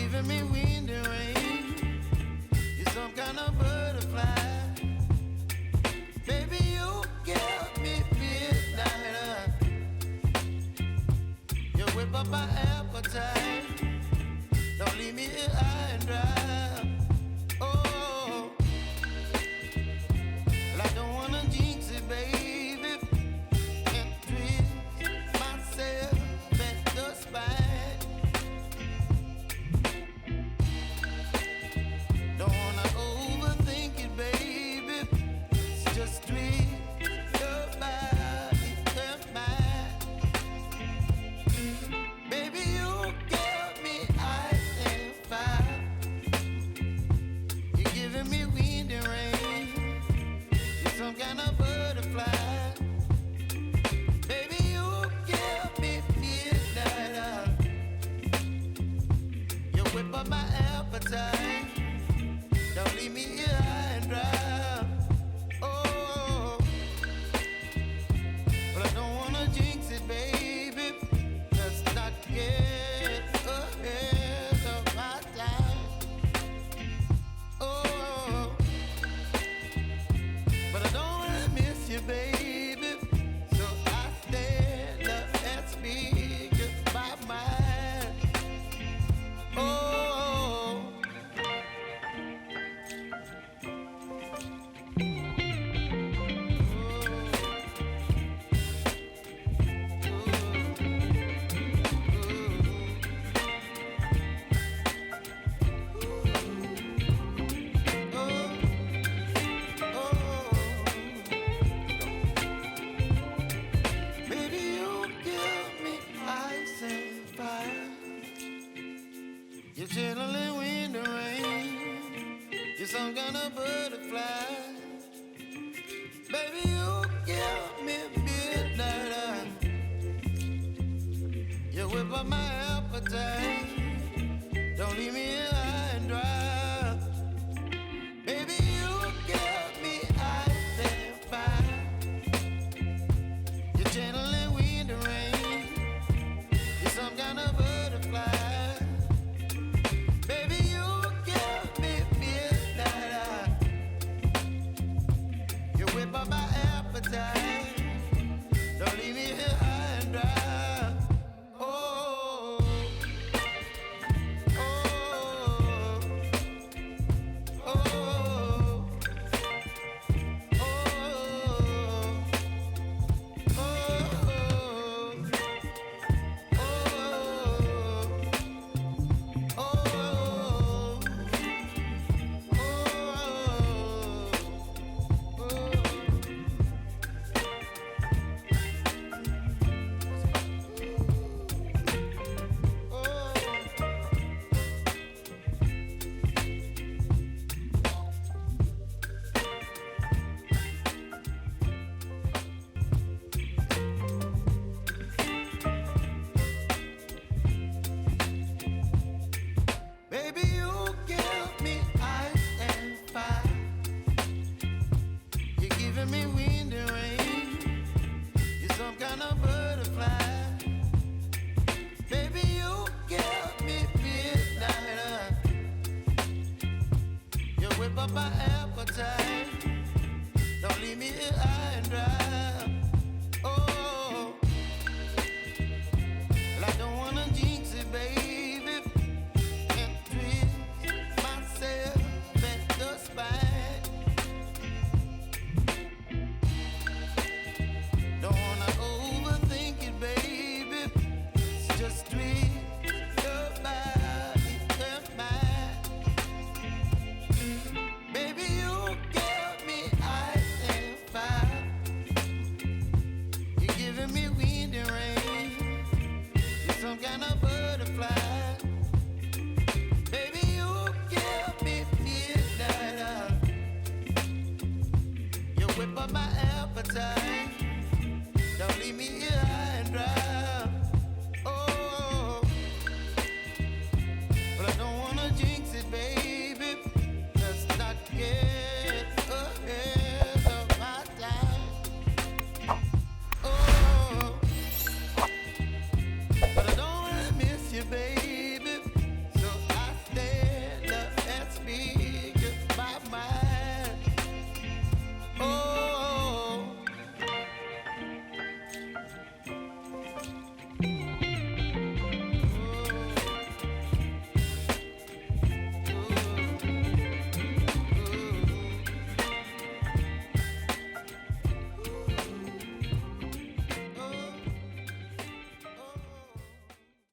giving me wind and rain. You're some kind of butterfly. Baby, you give me midnight. You whip up my appetite. Don't leave me here high and dry. Oh, well, I don't wanna jinx it, baby, and twist myself at the spine. Don't wanna overthink it, baby. It's just twist your body and mine. Baby, you give me ice and fire. You're giving me wind and rain. You're some kind of butterfly. Baby, you give me midnight. You whip up my appetite. Don't leave me here high and dry. Oh, but I don't wanna jinx it, baby. Let's not get ahead of my time. Oh, but I don't wanna miss you, baby. So I stand up and speak my mind. Oh. Baby, you give me ice and fire. You're chilling wind and rain. You're some kind of butterfly. Baby, you give me midnight. You whip up my appetite. Don't leave me here high and dry. Baby, you give me ice and fire. You're channeling wind and rain. You're some kind of butterfly. Baby, you give me midnight. You whip up my appetite. Don't leave me here high and dry. Oh, oh, oh, oh, baby, you give me ice and fire. You're giving me wind and rain. You're some kind of butterfly. Baby, you give me midnight. You whip up my appetite. Don't leave me here high and dry.